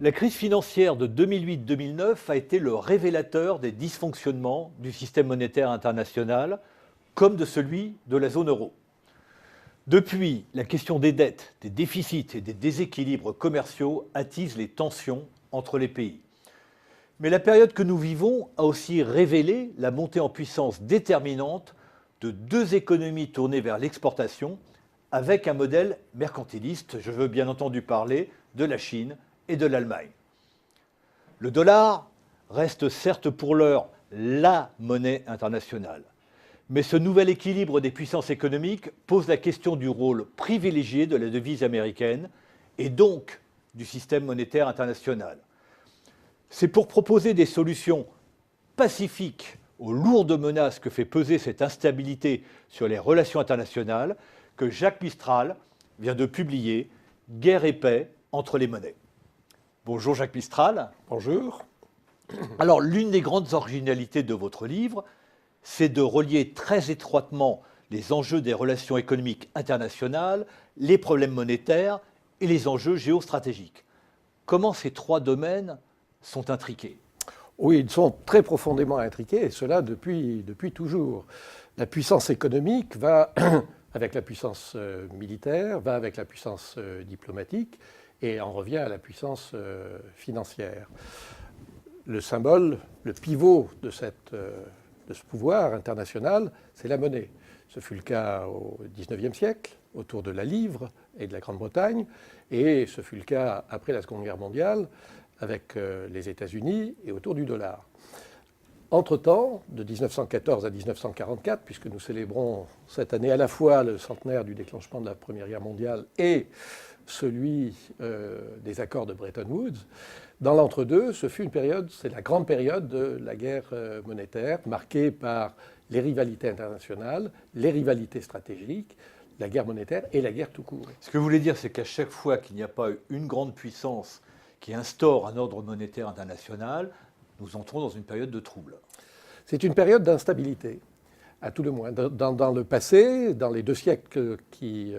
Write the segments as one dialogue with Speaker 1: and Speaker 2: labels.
Speaker 1: La crise financière de 2008-2009 a été le révélateur des dysfonctionnements du système monétaire international, comme de celui de la zone euro. Depuis, la question des dettes, des déficits et des déséquilibres commerciaux attise les tensions entre les pays. Mais la période que nous vivons a aussi révélé la montée en puissance déterminante de deux économies tournées vers l'exportation, avec un modèle mercantiliste, je veux bien entendu parler de la Chine et de l'Allemagne. Le dollar reste certes pour l'heure la monnaie internationale. Mais ce nouvel équilibre des puissances économiques pose la question du rôle privilégié de la devise américaine et donc du système monétaire international. C'est pour proposer des solutions pacifiques aux lourdes menaces que fait peser cette instabilité sur les relations internationales que Jacques Mistral vient de publier « Guerre et paix entre les monnaies ». Bonjour Jacques Mistral.
Speaker 2: Bonjour.
Speaker 1: Alors, l'une des grandes originalités de votre livre, c'est de relier très étroitement les enjeux des relations économiques internationales, les problèmes monétaires et les enjeux géostratégiques. Comment ces trois domaines sont intriqués?
Speaker 2: Oui, ils sont très profondément intriqués, et cela depuis toujours. La puissance économique va avec la puissance militaire, va avec la puissance diplomatique, et en revient à la puissance financière. Le symbole, le pivot de ce pouvoir international, c'est la monnaie. Ce fut le cas au XIXe siècle, autour de la livre et de la Grande-Bretagne, et ce fut le cas après la Seconde Guerre mondiale, avec les États-Unis et autour du dollar. Entre-temps, de 1914 à 1944, puisque nous célébrons cette année à la fois le centenaire du déclenchement de la Première Guerre mondiale et celui des accords de Bretton Woods, dans l'entre-deux, ce fut une période, c'est la grande période de la guerre monétaire, marquée par les rivalités internationales, les rivalités stratégiques, la guerre monétaire et la guerre tout court.
Speaker 1: Ce que vous voulez dire, c'est qu'à chaque fois qu'il n'y a pas une grande puissance qui instaure un ordre monétaire international, nous entrons dans une période de trouble.
Speaker 2: C'est une période d'instabilité, à tout le moins. Dans le passé, dans les 2 siècles qui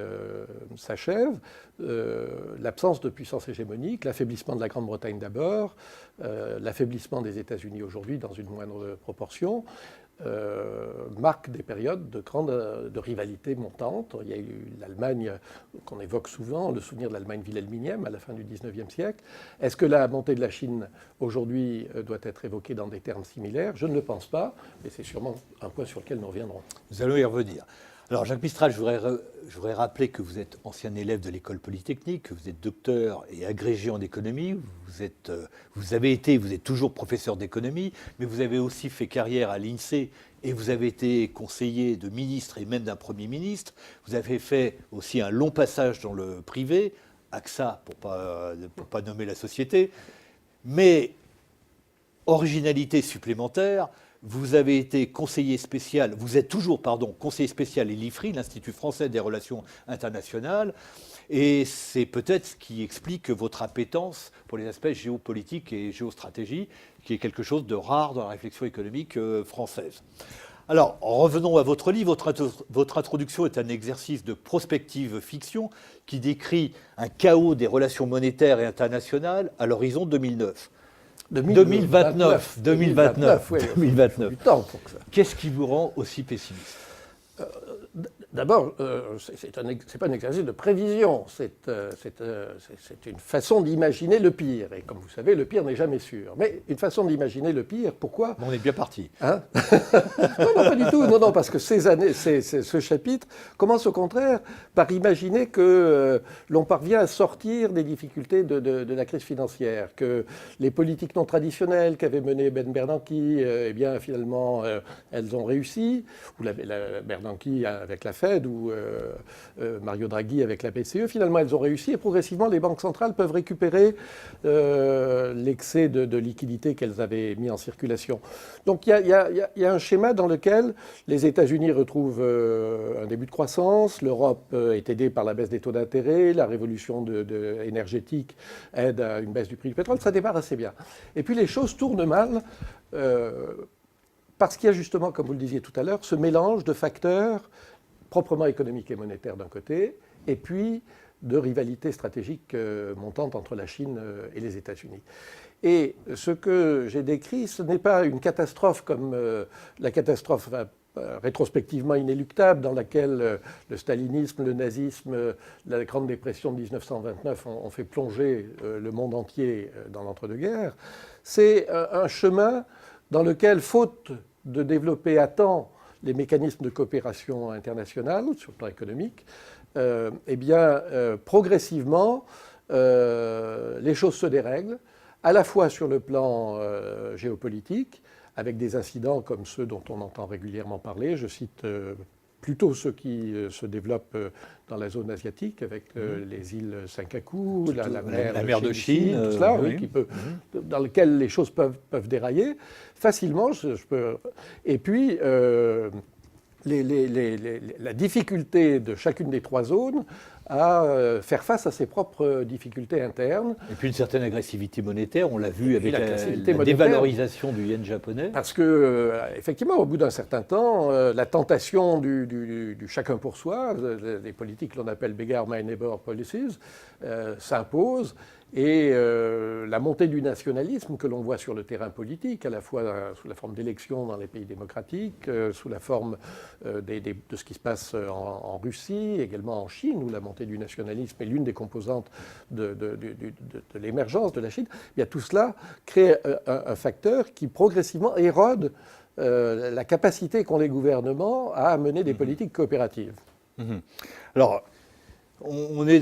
Speaker 2: s'achèvent, l'absence de puissance hégémonique, l'affaiblissement de la Grande-Bretagne d'abord, l'affaiblissement des États-Unis aujourd'hui dans une moindre proportion, marquent des périodes de rivalité montante. Il y a eu l'Allemagne qu'on évoque souvent, le souvenir de l'Allemagne wilhelminienne à la fin du XIXe siècle. Est-ce que la montée de la Chine aujourd'hui doit être évoquée dans des termes similaires? Je ne le pense pas, mais c'est sûrement un point sur lequel nous reviendrons.
Speaker 1: Nous allons y revenir. Alors Jacques Mistral, je voudrais rappeler que vous êtes ancien élève de l'école polytechnique, que vous êtes docteur et agrégé en économie, vous êtes toujours professeur d'économie, mais vous avez aussi fait carrière à l'INSEE et vous avez été conseiller de ministre et même d'un Premier ministre. Vous avez fait aussi un long passage dans le privé, AXA pour pas nommer la société, mais originalité supplémentaire, vous avez été conseiller spécial, vous êtes toujours, conseiller spécial à l'IFRI, l'Institut français des relations internationales, et c'est peut-être ce qui explique votre appétence pour les aspects géopolitiques et géostratégie, qui est quelque chose de rare dans la réflexion économique française. Alors, revenons à votre livre. Votre introduction est un exercice de prospective fiction qui décrit un chaos des relations monétaires et internationales à l'horizon 2009. 2029.
Speaker 2: Oui,
Speaker 1: 2029.
Speaker 2: Du temps pour que ça.
Speaker 1: Qu'est-ce qui vous rend aussi pessimiste?
Speaker 2: D'abord, c'est pas un exercice de prévision, c'est une façon d'imaginer le pire. Et comme vous savez, le pire n'est jamais sûr. Mais une façon d'imaginer le pire, pourquoi?
Speaker 1: On est bien parti.
Speaker 2: Hein? Non, pas du tout. Non, parce que ce chapitre commence au contraire par imaginer que l'on parvient à sortir des difficultés de la crise financière, que les politiques non traditionnelles qu'avait menées Ben Bernanke, eh bien finalement, elles ont réussi, ou la Bernanke avec la Fed ou Mario Draghi avec la BCE, finalement elles ont réussi et progressivement les banques centrales peuvent récupérer l'excès de liquidité qu'elles avaient mis en circulation. Donc il y a un schéma dans lequel les États-Unis retrouvent un début de croissance, l'Europe est aidée par la baisse des taux d'intérêt, la révolution énergétique aide à une baisse du prix du pétrole, ça démarre assez bien. Et puis les choses tournent mal parce qu'il y a justement, comme vous le disiez tout à l'heure, ce mélange de facteurs proprement économiques et monétaires d'un côté, et puis de rivalité stratégique montante entre la Chine et les États-Unis. Et ce que j'ai décrit, ce n'est pas une catastrophe comme la catastrophe rétrospectivement inéluctable dans laquelle le stalinisme, le nazisme, la Grande Dépression de 1929 ont fait plonger le monde entier dans l'entre-deux-guerres. C'est un chemin dans lequel, faute de développer à temps les mécanismes de coopération internationale sur le plan économique, progressivement, les choses se dérèglent, à la fois sur le plan géopolitique, avec des incidents comme ceux dont on entend régulièrement parler. Je cite plutôt ceux qui se développent dans la zone asiatique, avec les îles Senkaku, la mer de Chine, tout cela, oui, dans lequel les choses peuvent dérailler facilement. Et puis, la difficulté de chacune des trois zones à faire face à ses propres difficultés internes.
Speaker 1: Et puis une certaine agressivité monétaire, on l'a vu avec la dévalorisation du yen japonais.
Speaker 2: Parce que, effectivement, au bout d'un certain temps, la tentation du chacun pour soi, les politiques que l'on appelle beggar my neighbor policies, s'impose. Et la montée du nationalisme que l'on voit sur le terrain politique, à la fois sous la forme d'élections dans les pays démocratiques, sous la forme de ce qui se passe en Russie, également en Chine, où la montée du nationalisme est l'une des composantes de l'émergence de la Chine, bien, tout cela crée un facteur qui progressivement érode la capacité qu'ont les gouvernements à mener des politiques coopératives.
Speaker 1: Alors, on est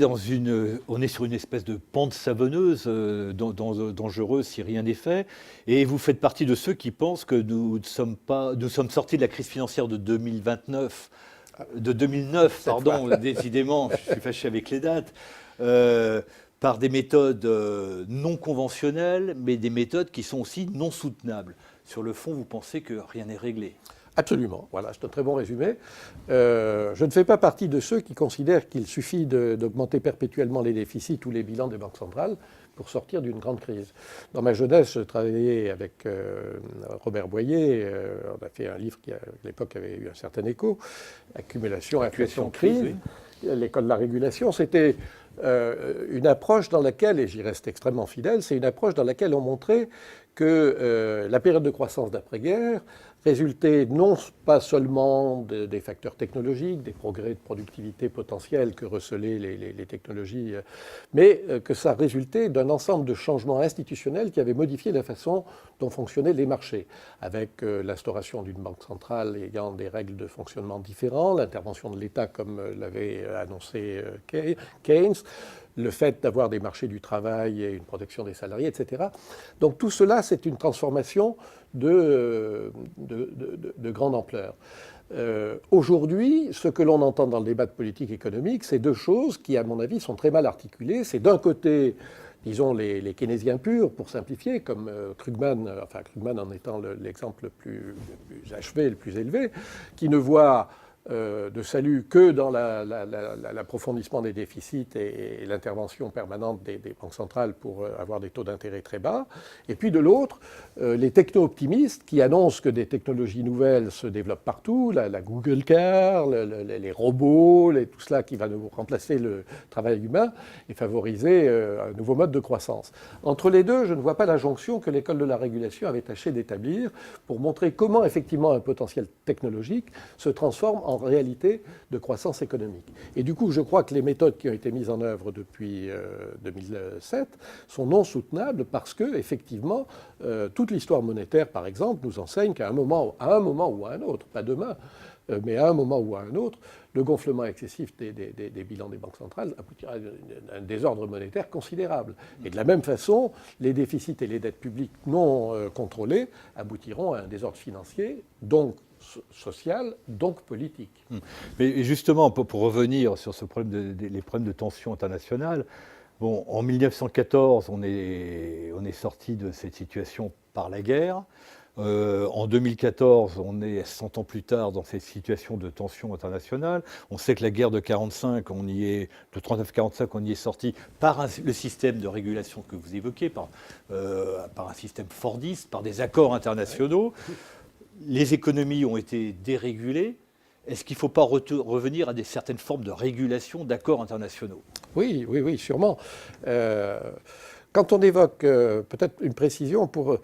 Speaker 1: sur une espèce de pente savonneuse dangereuse si rien n'est fait. Et vous faites partie de ceux qui pensent que nous sommes sortis de la crise financière de 2009, décidément, je suis fâché avec les dates, par des méthodes non conventionnelles, mais des méthodes qui sont aussi non soutenables. Sur le fond, vous pensez que rien n'est réglé ?
Speaker 2: Absolument, voilà, c'est un très bon résumé. Je ne fais pas partie de ceux qui considèrent qu'il suffit d'augmenter perpétuellement les déficits ou les bilans des banques centrales pour sortir d'une grande crise. Dans ma jeunesse, je travaillais avec Robert Boyer, on a fait un livre qui à l'époque avait eu un certain écho, Accumulation, inflation, crise, oui. L'école de la régulation, c'était une approche dans laquelle, et j'y reste extrêmement fidèle, c'est une approche dans laquelle on montrait que la période de croissance d'après-guerre résultait non pas seulement des facteurs technologiques, des progrès de productivité potentiels que recelaient les technologies, mais que ça résultait d'un ensemble de changements institutionnels qui avaient modifié la façon dont fonctionnaient les marchés, avec l'instauration d'une banque centrale ayant des règles de fonctionnement différentes, l'intervention de l'État comme l'avait annoncé Keynes, le fait d'avoir des marchés du travail et une protection des salariés, etc. Donc tout cela, c'est une transformation de grande ampleur. Aujourd'hui, ce que l'on entend dans le débat de politique économique, c'est deux choses qui, à mon avis, sont très mal articulées. C'est d'un côté, disons, les keynésiens purs, pour simplifier, comme Krugman, enfin Krugman en étant l'exemple le plus achevé, le plus élevé, qui ne voit de salut que dans l'approfondissement des déficits et l'intervention permanente des banques centrales pour avoir des taux d'intérêt très bas. Et puis de l'autre, les techno-optimistes qui annoncent que des technologies nouvelles se développent partout, la Google Car, les robots, tout cela qui va nous remplacer le travail humain et favoriser un nouveau mode de croissance. Entre les deux, je ne vois pas la jonction que l'école de la régulation avait tâché d'établir pour montrer comment effectivement un potentiel technologique se transforme en réalité de croissance économique. Et du coup, je crois que les méthodes qui ont été mises en œuvre depuis 2007 sont non soutenables parce que, effectivement, toute l'histoire monétaire, par exemple, nous enseigne qu'à un moment ou à un autre, pas demain, mais à un moment ou à un autre, le gonflement excessif des bilans des banques centrales aboutira à un désordre monétaire considérable. Et de la même façon, les déficits et les dettes publiques non contrôlées aboutiront à un désordre financier, donc social, donc politique.
Speaker 1: Mais justement, pour revenir sur ce problème les problèmes de tension internationale, bon, en 1914, on est sorti de cette situation par la guerre. En 2014, on est 100 ans plus tard dans cette situation de tension internationale. On sait que la guerre de 45, de 39-45, on y est sorti par le système de régulation que vous évoquez, par un système fordiste, par des accords internationaux. Les économies ont été dérégulées. est-ce qu'il ne faut pas revenir à certaines formes de régulation d'accords internationaux?
Speaker 2: Oui, oui, oui, sûrement. Quand on évoque, peut-être une précision pour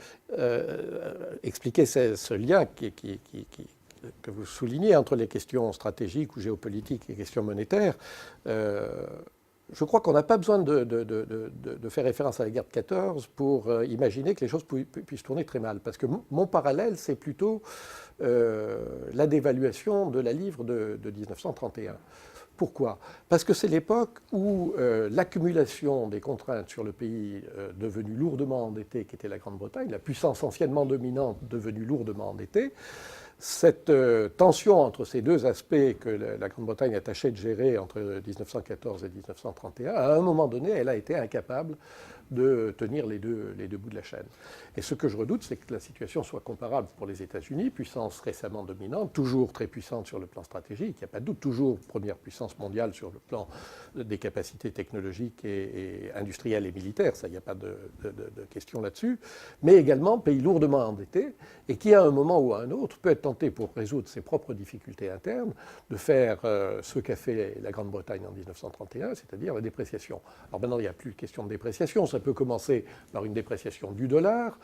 Speaker 2: expliquer ce lien que vous soulignez entre les questions stratégiques ou géopolitiques et les questions monétaires, je crois qu'on n'a pas besoin de faire référence à la guerre de 14 pour imaginer que les choses puissent tourner très mal. Parce que mon parallèle, c'est plutôt la dévaluation de la livre de 1931. Pourquoi? Parce que c'est l'époque où l'accumulation des contraintes sur le pays devenu lourdement endetté, qui était la Grande-Bretagne, la puissance anciennement dominante devenue lourdement endettée, cette tension entre ces deux aspects que la Grande-Bretagne a tâché de gérer entre 1914 et 1931, à un moment donné, elle a été incapable de tenir les deux bouts de la chaîne. Et ce que je redoute, c'est que la situation soit comparable pour les États-Unis, puissance récemment dominante, toujours très puissante sur le plan stratégique, il n'y a pas de doute, toujours première puissance mondiale sur le plan des capacités technologiques et industrielles et militaires, ça, il n'y a pas de question là-dessus, mais également pays lourdement endetté et qui, à un moment ou à un autre, peut être tenté, pour résoudre ses propres difficultés internes, de faire ce qu'a fait la Grande-Bretagne en 1931, c'est-à-dire la dépréciation. Alors maintenant, il n'y a plus question de dépréciation, ça peut commencer par une dépréciation du dollar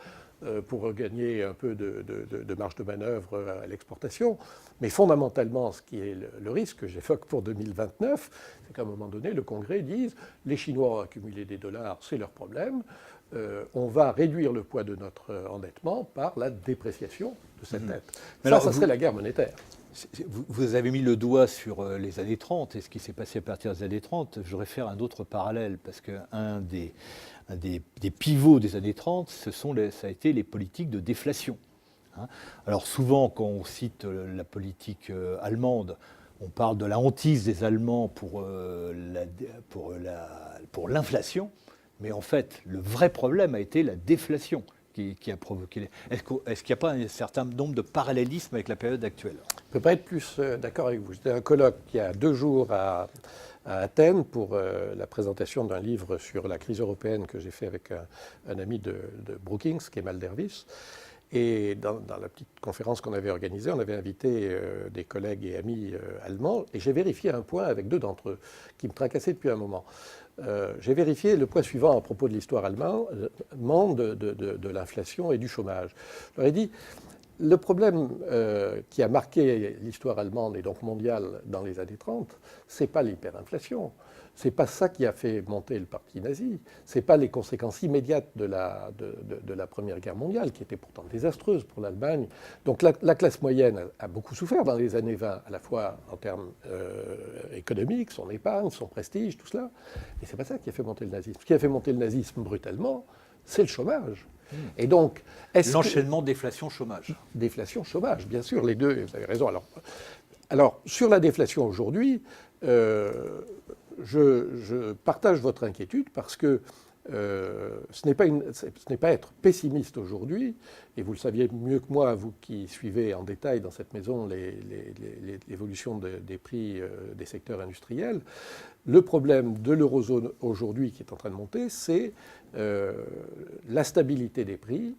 Speaker 2: pour gagner un peu de marge de manœuvre à l'exportation. Mais fondamentalement, ce qui est le risque que j'évoque pour 2029, c'est qu'à un moment donné, le Congrès dise les Chinois ont accumulé des dollars, c'est leur problème. On va réduire le poids de notre endettement par la dépréciation de cette dette. Ça serait la guerre monétaire.
Speaker 1: Vous avez mis le doigt sur les années 30 et ce qui s'est passé à partir des années 30. Je voudrais faire un autre parallèle parce qu'un des pivots des années 30, ça a été les politiques de déflation. Alors souvent, quand on cite la politique allemande, on parle de la hantise des Allemands pour l'inflation, mais en fait, le vrai problème a été la déflation qui a provoqué. Est-ce qu'il n'y a pas un certain nombre de parallélismes avec la période actuelle?
Speaker 2: Je ne peux pas être plus d'accord avec vous. J'étais à un colloque il y a 2 jours à Athènes pour la présentation d'un livre sur la crise européenne que j'ai fait avec un ami de Brookings, Kemal Dervish. Et dans la petite conférence qu'on avait organisée, on avait invité des collègues et amis allemands, et j'ai vérifié un point avec 2 d'entre eux qui me tracassaient depuis un moment. J'ai vérifié le point suivant à propos de l'histoire allemande, de l'inflation et du chômage. Je leur ai dit, le problème qui a marqué l'histoire allemande et donc mondiale dans les années 30, ce n'est pas l'hyperinflation. Ce n'est pas ça qui a fait monter le parti nazi. Ce n'est pas les conséquences immédiates de la Première Guerre mondiale, qui étaient pourtant désastreuses pour l'Allemagne. Donc la classe moyenne a beaucoup souffert dans les années 20, à la fois en termes économiques, son épargne, son prestige, tout cela. Mais ce n'est pas ça qui a fait monter le nazisme. Ce qui a fait monter le nazisme brutalement, c'est le chômage. Et donc,
Speaker 1: l'enchaînement déflation-chômage.
Speaker 2: Déflation-chômage, bien sûr, les deux, vous avez raison. Alors sur la déflation aujourd'hui, je partage votre inquiétude parce que ce n'est pas être pessimiste aujourd'hui, et vous le saviez mieux que moi, vous qui suivez en détail dans cette maison l'évolution des prix des secteurs industriels. Le problème de l'eurozone aujourd'hui qui est en train de monter, c'est la stabilité des prix,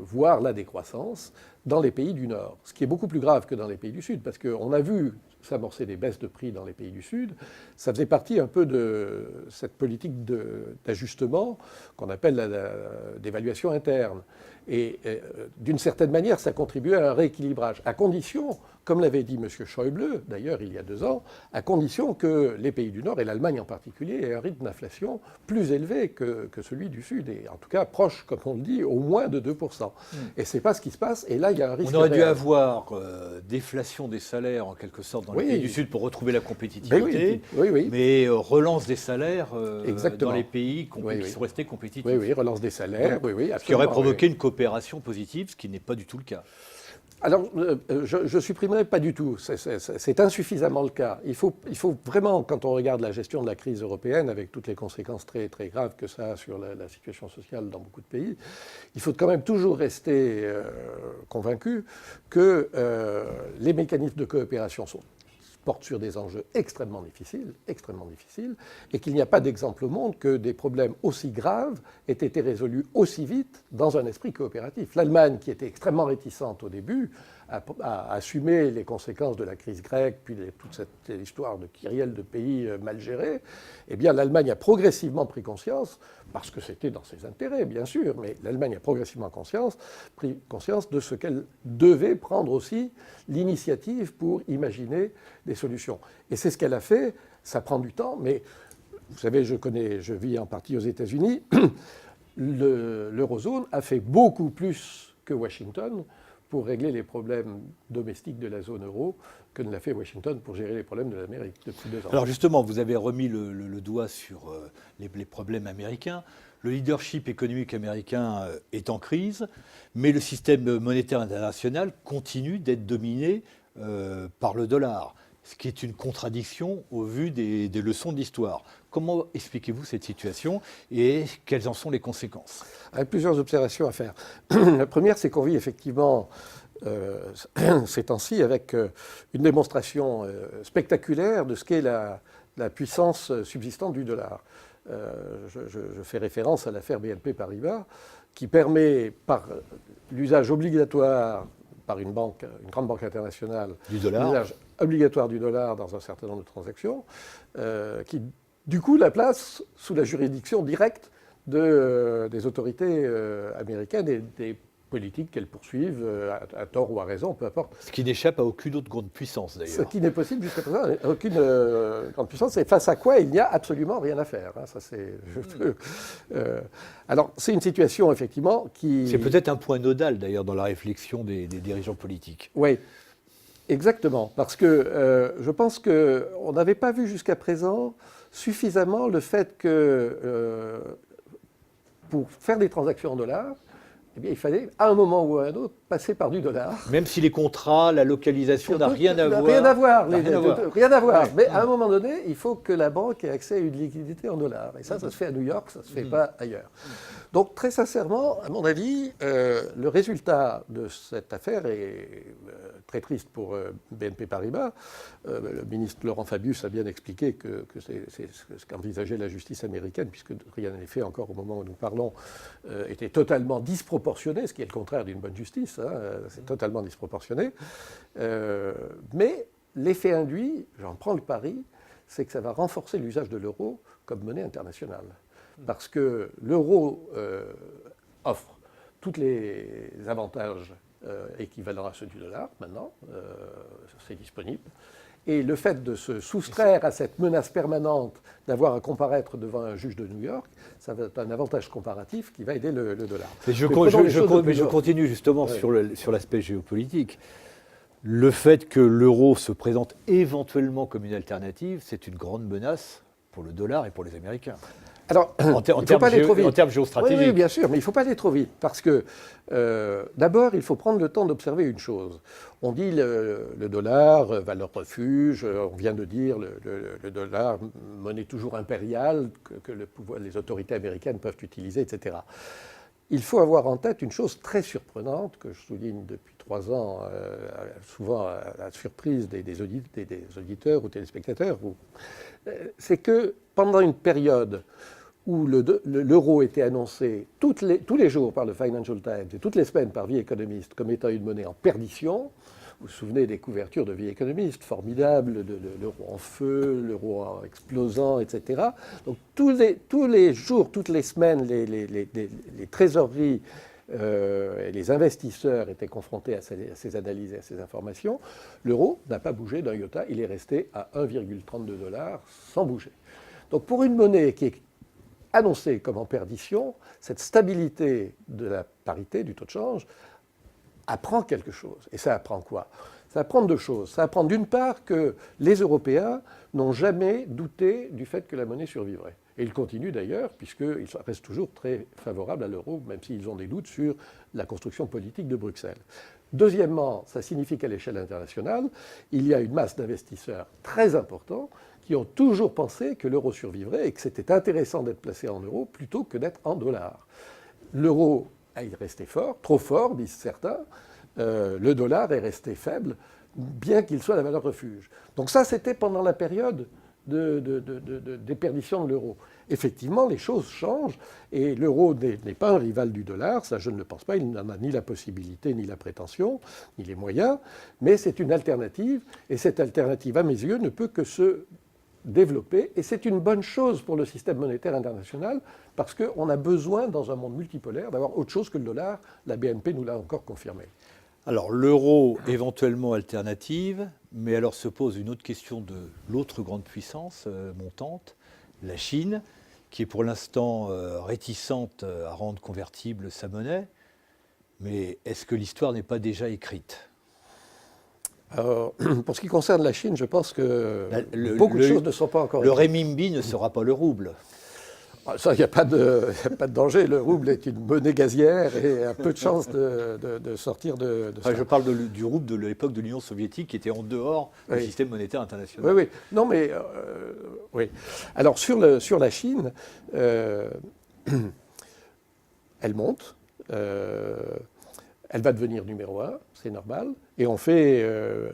Speaker 2: voire la décroissance dans les pays du Nord. Ce qui est beaucoup plus grave que dans les pays du Sud, parce qu'on a vu s'amorcer des baisses de prix dans les pays du Sud. Ça faisait partie un peu de cette politique d'ajustement qu'on appelle la dévaluation interne. Et d'une certaine manière, ça contribuait à un rééquilibrage, à condition, comme l'avait dit M. Schäuble, d'ailleurs il y a 2 ans, à condition que les pays du Nord, et l'Allemagne en particulier, aient un rythme d'inflation plus élevé que celui du Sud, et en tout cas proche, comme on le dit, au moins de 2%. Et ce n'est pas ce qui se passe, et là il y a un risque.
Speaker 1: On aurait dû avoir déflation des salaires en quelque sorte dans les pays du Sud pour retrouver la compétitivité, mais relance des salaires dans les pays qui sont restés compétitifs.
Speaker 2: Oui, relance des salaires,
Speaker 1: ce qui aurait provoqué une coopération positive, ce qui n'est pas du tout le cas.
Speaker 2: Alors, je supprimerai pas du tout. C'est insuffisamment le cas. Il faut vraiment, quand on regarde la gestion de la crise européenne, avec toutes les conséquences très, très graves que ça a sur la situation sociale dans beaucoup de pays, il faut quand même toujours rester convaincu que les mécanismes de coopération portent sur des enjeux extrêmement difficiles, et qu'il n'y a pas d'exemple au monde que des problèmes aussi graves aient été résolus aussi vite dans un esprit coopératif. L'Allemagne, qui était extrêmement réticente au début, à assumer les conséquences de la crise grecque, puis toute cette histoire de kyrielle de pays mal gérés, eh bien l'Allemagne a progressivement pris conscience, parce que c'était dans ses intérêts, bien sûr, mais l'Allemagne a progressivement pris conscience de ce qu'elle devait prendre aussi l'initiative pour imaginer des solutions. Et c'est ce qu'elle a fait. Ça prend du temps, mais vous savez, je vis en partie aux États-Unis. L'eurozone a fait beaucoup plus que Washington pour régler les problèmes domestiques de la zone euro que ne l'a fait Washington pour gérer les problèmes de l'Amérique depuis 2 ans.
Speaker 1: Alors justement, vous avez remis le doigt sur les problèmes américains. Le leadership économique américain est en crise, mais le système monétaire international continue d'être dominé par le dollar, ce qui est une contradiction au vu des leçons de l'histoire. Comment expliquez-vous cette situation et quelles en sont les conséquences ?
Speaker 2: Avec plusieurs observations à faire. La première, c'est qu'on vit effectivement ces temps-ci avec une démonstration spectaculaire de ce qu'est la puissance subsistante du dollar. Je fais référence à l'affaire BNP Paribas, qui permet, par l'usage obligatoire par une grande banque internationale, l'usage obligatoire du dollar dans un certain nombre de transactions, qui du coup la place sous la juridiction directe des autorités américaines et des politiques qu'elles poursuivent, à tort ou à raison, peu importe.
Speaker 1: Ce qui n'échappe à aucune autre grande puissance, d'ailleurs.
Speaker 2: Ce qui n'est possible jusqu'à présent, aucune grande puissance, et face à quoi il n'y a absolument rien à faire. Hein, ça, alors, c'est une situation, effectivement, qui...
Speaker 1: C'est peut-être un point nodal, d'ailleurs, dans la réflexion des dirigeants politiques.
Speaker 2: Oui, exactement, parce que je pense qu'on n'avait pas vu jusqu'à présent suffisamment le fait que pour faire des transactions en dollars, eh bien, il fallait, à un moment ou à un autre, passer par du dollar.
Speaker 1: Même si les contrats, la localisation n'a rien à voir.
Speaker 2: Rien à voir. Rien à voir.
Speaker 1: Ouais.
Speaker 2: Mais à un moment donné, il faut que la banque ait accès à une liquidité en dollars. Et ça se fait à New York, ça ne se fait pas ailleurs. Donc, très sincèrement, à mon avis, le résultat de cette affaire est très triste pour BNP Paribas. Le ministre Laurent Fabius a bien expliqué que c'est ce qu'envisageait la justice américaine, puisque rien n'est fait encore au moment où nous parlons, était totalement disproportionné, ce qui est le contraire d'une bonne justice. Hein, c'est totalement disproportionné. Mais l'effet induit, j'en prends le pari, c'est que ça va renforcer l'usage de l'euro comme monnaie internationale. Parce que l'euro offre tous les avantages équivalents à ceux du dollar, maintenant, c'est disponible. Et le fait de se soustraire à cette menace permanente d'avoir à comparaître devant un juge de New York, ça va être un avantage comparatif qui va aider le dollar.
Speaker 1: Mais je continue justement sur l'aspect géopolitique. Le fait que l'euro se présente éventuellement comme une alternative, c'est une grande menace pour le dollar et pour les Américains.
Speaker 2: Alors,
Speaker 1: en termes géostratégiques.
Speaker 2: Oui, bien sûr, mais il ne faut pas aller trop vite, parce que d'abord, il faut prendre le temps d'observer une chose. On dit le dollar, valeur refuge, on vient de dire le dollar, monnaie toujours impériale, que les autorités américaines peuvent utiliser, etc. Il faut avoir en tête une chose très surprenante, que je souligne depuis 3 ans, souvent à la surprise des auditeurs ou téléspectateurs, c'est que pendant une période où l'euro était annoncé tous les jours par le Financial Times et toutes les semaines par The Economist comme étant une monnaie en perdition. Vous vous souvenez des couvertures de The Economist, formidables, de l'euro en feu, l'euro en explosant, etc. Donc tous les jours, toutes les semaines, les trésoreries et les investisseurs étaient confrontés à ces analyses et à ces informations. L'euro n'a pas bougé d'un iota, il est resté à 1,32 $ sans bouger. Donc pour une monnaie qui est annoncée comme en perdition, cette stabilité de la parité, du taux de change, apprend quelque chose. Et ça apprend quoi ? Ça apprend 2 choses. Ça apprend d'une part que les Européens n'ont jamais douté du fait que la monnaie survivrait. Et ils continuent d'ailleurs, puisqu'ils restent toujours très favorables à l'euro, même s'ils ont des doutes sur la construction politique de Bruxelles. Deuxièmement, ça signifie qu'à l'échelle internationale, il y a une masse d'investisseurs très importants qui ont toujours pensé que l'euro survivrait et que c'était intéressant d'être placé en euros plutôt que d'être en dollars. L'euro est resté fort, trop fort, disent certains. Le dollar est resté faible, bien qu'il soit la valeur refuge. Donc ça, c'était pendant la période déperdition de l'euro. Effectivement, les choses changent et l'euro n'est pas un rival du dollar, ça je ne le pense pas, il n'en a ni la possibilité, ni la prétention, ni les moyens, mais c'est une alternative et cette alternative, à mes yeux, ne peut que se développer et c'est une bonne chose pour le système monétaire international parce qu'on a besoin, dans un monde multipolaire, d'avoir autre chose que le dollar. La BNP nous l'a encore confirmé.
Speaker 1: Alors l'euro éventuellement alternative, mais alors se pose une autre question de l'autre grande puissance montante, la Chine, qui est pour l'instant réticente à rendre convertible sa monnaie. Mais est-ce que l'histoire n'est pas déjà écrite ?
Speaker 2: Alors, pour ce qui concerne la Chine, je pense que beaucoup de choses ne sont pas encore
Speaker 1: écrites.
Speaker 2: Le
Speaker 1: renminbi ne sera pas le rouble.
Speaker 2: Ça, il n'y a pas de danger. Le rouble est une monnaie gazière et a peu de chances de sortir de ça.
Speaker 1: Je parle du rouble de l'époque de l'Union soviétique qui était en dehors du système monétaire international.
Speaker 2: Oui, oui. Non, mais oui. Alors, sur la Chine, elle monte. Elle va devenir numéro 1, c'est normal. Et on fait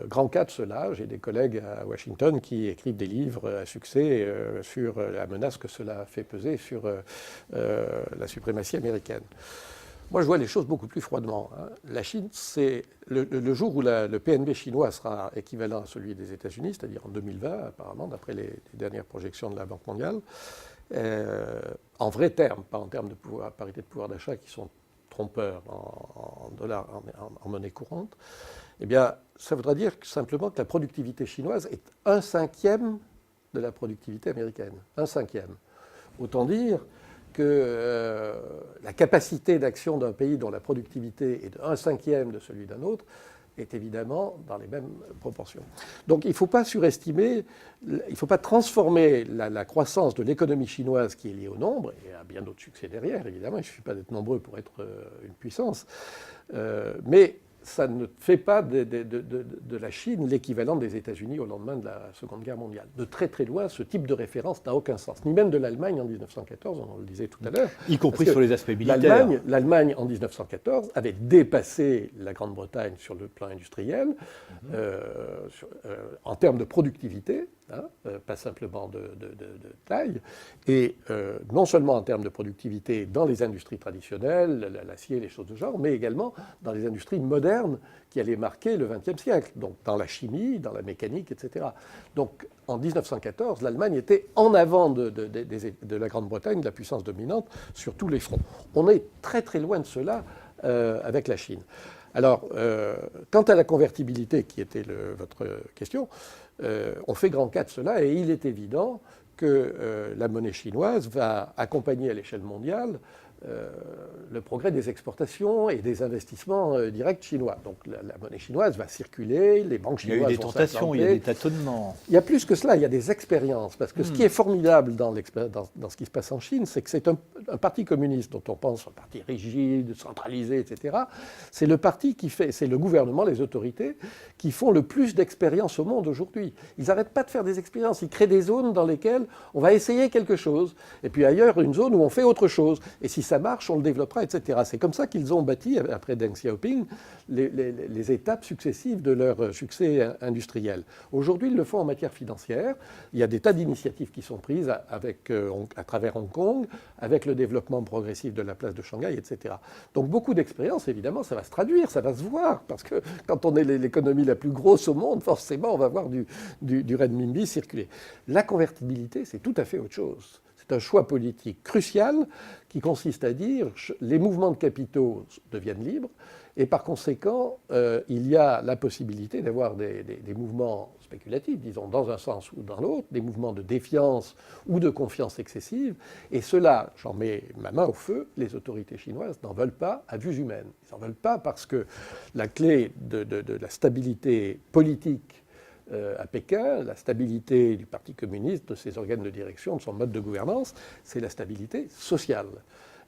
Speaker 2: grand cas de cela. J'ai des collègues à Washington qui écrivent des livres à succès sur la menace que cela fait peser sur la suprématie américaine. Moi, je vois les choses beaucoup plus froidement. La Chine, c'est le jour où le PNB chinois sera équivalent à celui des États-Unis, c'est-à-dire en 2020, apparemment, d'après les dernières projections de la Banque mondiale, en vrais termes, pas en termes de parité de pouvoir d'achat qui sont trompeurs en dollars, en monnaie courante, eh bien, ça voudra dire simplement que la productivité chinoise est 1/5 de la productivité américaine. 1/5. Autant dire que la capacité d'action d'un pays dont la productivité est de 1/5 de celui d'un autre est évidemment dans les mêmes proportions. Donc il ne faut pas surestimer, il ne faut pas transformer la croissance de l'économie chinoise qui est liée au nombre, et il y a bien d'autres succès derrière, évidemment, il ne suffit pas d'être nombreux pour être une puissance, mais ça ne fait pas de la Chine l'équivalent des États-Unis au lendemain de la Seconde Guerre mondiale. De très très loin, ce type de référence n'a aucun sens, ni même de l'Allemagne en 1914, on le disait tout à l'heure.
Speaker 1: Y compris sur les aspects militaires.
Speaker 2: L'Allemagne en 1914 avait dépassé la Grande-Bretagne sur le plan industriel, en termes de productivité, pas simplement de taille, et non seulement en termes de productivité dans les industries traditionnelles, l'acier, les choses de genre, mais également dans les industries modernes qui allaient marquer le XXe siècle, donc dans la chimie, dans la mécanique, etc. Donc en 1914, l'Allemagne était en avant de la Grande-Bretagne, de la puissance dominante, sur tous les fronts. On est très très loin de cela avec la Chine. Alors, quant à la convertibilité, qui était votre question, on fait grand cas de cela et il est évident que la monnaie chinoise va accompagner à l'échelle mondiale le progrès des exportations et des investissements directs chinois. Donc la monnaie chinoise va circuler, les banques chinoises vont
Speaker 1: Il y a eu des tentations, il y a des tâtonnements.
Speaker 2: Il y a plus que cela, il y a des expériences. Parce que ce qui est formidable dans ce qui se passe en Chine, c'est que c'est un parti communiste dont on pense un parti rigide, centralisé, etc. C'est le parti c'est le gouvernement, les autorités, qui font le plus d'expériences au monde aujourd'hui. Ils n'arrêtent pas de faire des expériences, ils créent des zones dans lesquelles on va essayer quelque chose, et puis ailleurs, une zone où on fait autre chose. Et si ça marche, on le développera, etc. C'est comme ça qu'ils ont bâti, après Deng Xiaoping, les étapes successives de leur succès industriel. Aujourd'hui, ils le font en matière financière. Il y a des tas d'initiatives qui sont prises à travers Hong Kong, avec le développement progressif de la place de Shanghai, etc. Donc beaucoup d'expériences, évidemment, ça va se traduire, ça va se voir, parce que quand on est l'économie la plus grosse au monde, forcément, on va voir du renminbi circuler. La convertibilité, c'est tout à fait autre chose. C'est un choix politique crucial qui consiste à dire que les mouvements de capitaux deviennent libres et par conséquent, il y a la possibilité d'avoir des mouvements spéculatifs, disons, dans un sens ou dans l'autre, des mouvements de défiance ou de confiance excessive. Et cela, j'en mets ma main au feu, les autorités chinoises n'en veulent pas à vue humaine. Ils n'en veulent pas parce que la clé de la stabilité politique à Pékin, la stabilité du Parti communiste, de ses organes de direction, de son mode de gouvernance, c'est la stabilité sociale.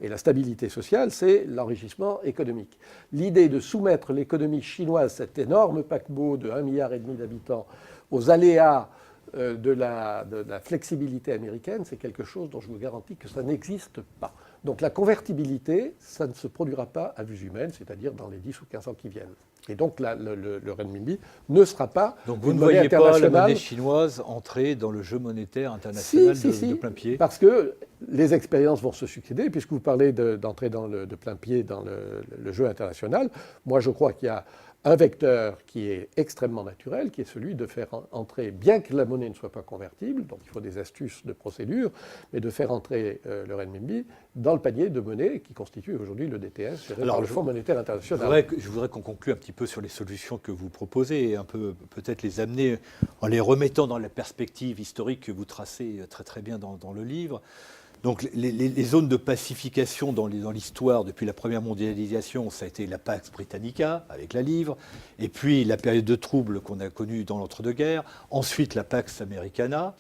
Speaker 2: Et la stabilité sociale, c'est l'enrichissement économique. L'idée de soumettre l'économie chinoise, cet énorme paquebot de 1,5 milliard d'habitants, aux aléas de la flexibilité américaine, c'est quelque chose dont je vous garantis que ça n'existe pas. Donc la convertibilité, ça ne se produira pas à vue humaine, c'est-à-dire dans les 10 ou 15 ans qui viennent. Et donc le renminbi ne sera pas
Speaker 1: donc vous
Speaker 2: une
Speaker 1: ne
Speaker 2: monnaie
Speaker 1: voyez pas la monnaie
Speaker 2: internationale.
Speaker 1: chinoise entrer dans le jeu monétaire international
Speaker 2: Si,
Speaker 1: de plein pied?
Speaker 2: parce que les expériences vont se succéder, puisque vous parlez d'entrer de plein pied dans le jeu international. Moi, je crois qu'il y a un vecteur qui est extrêmement naturel, qui est celui de faire entrer, bien que la monnaie ne soit pas convertible, donc il faut des astuces de procédure, mais de faire entrer le renminbi dans le panier de monnaie qui constitue aujourd'hui le DTS, géré par le Fonds monétaire international.
Speaker 1: Je voudrais qu'on conclue un petit peu sur les solutions que vous proposez et un peu peut-être les amener en les remettant dans la perspective historique que vous tracez très très bien dans le livre. Donc les zones de pacification dans l'histoire depuis la première mondialisation, ça a été la Pax Britannica avec la livre, et puis la période de troubles qu'on a connue dans l'entre-deux-guerres, ensuite la Pax Americana,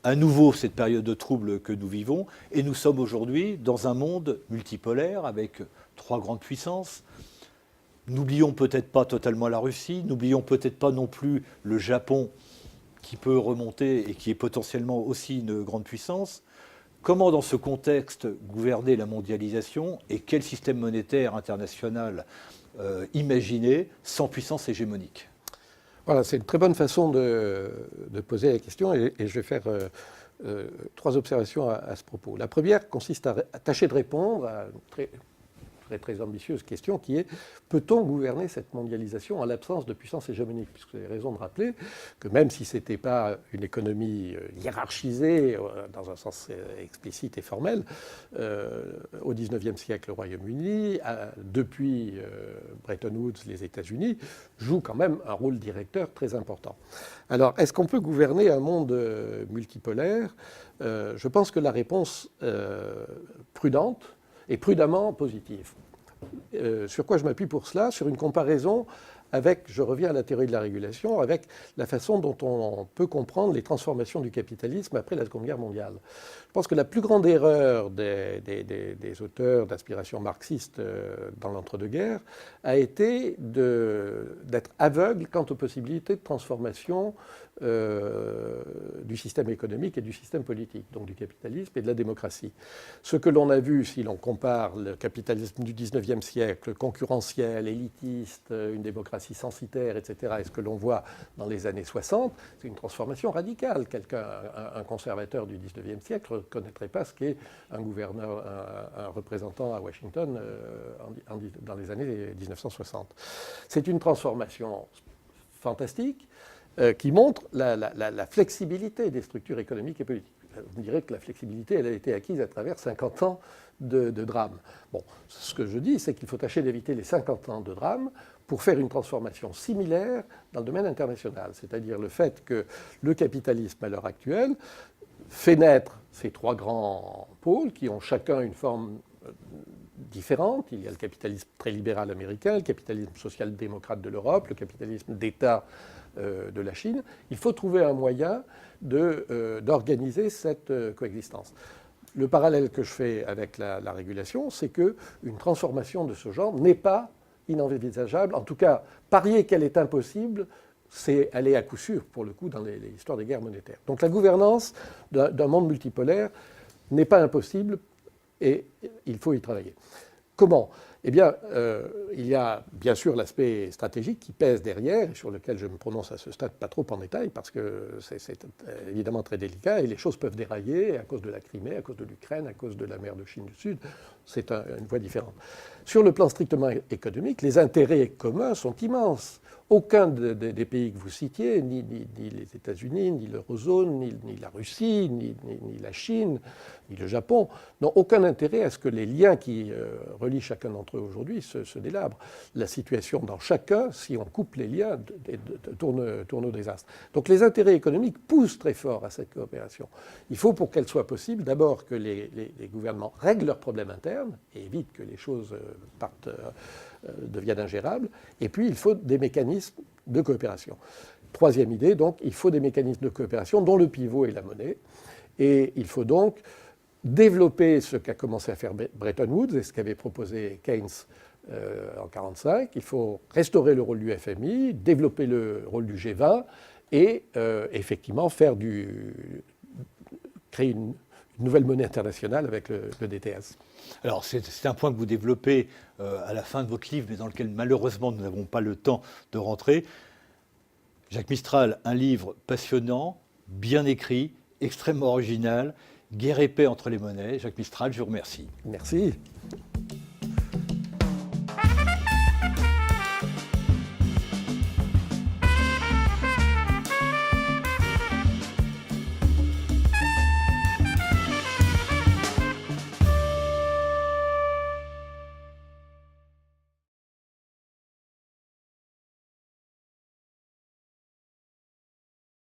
Speaker 1: à nouveau cette période de troubles que nous vivons, et nous sommes aujourd'hui dans un monde multipolaire avec 3 grandes puissances. N'oublions peut-être pas totalement la Russie, n'oublions peut-être pas non plus le Japon qui peut remonter et qui est potentiellement aussi une grande puissance. Comment, dans ce contexte, gouverner la mondialisation et quel système monétaire international imaginer sans puissance hégémonique?
Speaker 2: Voilà, c'est une très bonne façon de poser la question et je vais faire 3 observations à ce propos. La première consiste à tâcher de répondre à une très ambitieuse question qui est: peut-on gouverner cette mondialisation en l'absence de puissance hégémonique? Puisque vous avez raison de rappeler que même si ce n'était pas une économie hiérarchisée dans un sens explicite et formel, au XIXe siècle, le Royaume-Uni, depuis Bretton Woods, les États-Unis, joue quand même un rôle directeur très important. Alors, est-ce qu'on peut gouverner un monde multipolaire? Je pense que la réponse prudente est prudemment positive. Sur quoi je m'appuie pour cela? Sur une comparaison avec, je reviens à la théorie de la régulation, avec la façon dont on peut comprendre les transformations du capitalisme après la Seconde Guerre mondiale. Je pense que la plus grande erreur des auteurs d'aspiration marxiste dans l'entre-deux-guerres a été d'être aveugle quant aux possibilités de transformation du système économique et du système politique, donc du capitalisme et de la démocratie. Ce que l'on a vu, si l'on compare le capitalisme du XIXe siècle, concurrentiel, élitiste, une démocratie censitaire, etc., et ce que l'on voit dans les années 60, c'est une transformation radicale. Un conservateur du XIXe siècle ne connaîtrait pas ce qu'est un gouverneur, un représentant à Washington dans les années 1960. C'est une transformation fantastique qui montre la flexibilité des structures économiques et politiques. Vous me direz que la flexibilité, elle a été acquise à travers 50 ans de drame. Bon, ce que je dis, c'est qu'il faut tâcher d'éviter les 50 ans de drame pour faire une transformation similaire dans le domaine international. C'est-à-dire le fait que le capitalisme, à l'heure actuelle, fait naître ces 3 grands pôles qui ont chacun une forme différente. Il y a le capitalisme très libéral américain, le capitalisme social-démocrate de l'Europe, le capitalisme d'État de la Chine. Il faut trouver un moyen d'organiser cette coexistence. Le parallèle que je fais avec la régulation, c'est qu'une transformation de ce genre n'est pas inenvisageable. En tout cas, parier qu'elle est impossible, c'est aller à coup sûr, pour le coup, dans les histoires des guerres monétaires. Donc la gouvernance d'un monde multipolaire n'est pas impossible et il faut y travailler. Comment? Eh bien, il y a bien sûr l'aspect stratégique qui pèse derrière et sur lequel je me prononce à ce stade pas trop en détail parce que c'est évidemment très délicat et les choses peuvent dérailler à cause de la Crimée, à cause de l'Ukraine, à cause de la mer de Chine du Sud. C'est une voie différente. Sur le plan strictement économique, les intérêts communs sont immenses. Aucun des pays que vous citiez, ni les États-Unis, ni l'Eurozone, ni la Russie, ni la Chine, ni le Japon, n'ont aucun intérêt à ce que les liens qui relient chacun d'entre eux aujourd'hui se délabrent. La situation dans chacun, si on coupe les liens, tourne au désastre. Donc les intérêts économiques poussent très fort à cette coopération. Il faut, pour qu'elle soit possible, d'abord que les gouvernements règlent leurs problèmes internes et évitent que les choses deviennent ingérables. Et puis, il faut des mécanismes de coopération. Troisième idée, donc, il faut des mécanismes de coopération dont le pivot est la monnaie. Et il faut donc développer ce qu'a commencé à faire Bretton Woods et ce qu'avait proposé Keynes en 1945. Il faut restaurer le rôle du FMI, développer le rôle du G20 et effectivement créer nouvelle monnaie internationale avec le DTS.
Speaker 1: Alors, c'est un point que vous développez à la fin de votre livre, mais dans lequel malheureusement nous n'avons pas le temps de rentrer. Jacques Mistral, un livre passionnant, bien écrit, extrêmement original, Guerre et paix entre les monnaies. Jacques Mistral, je vous remercie.
Speaker 2: Merci.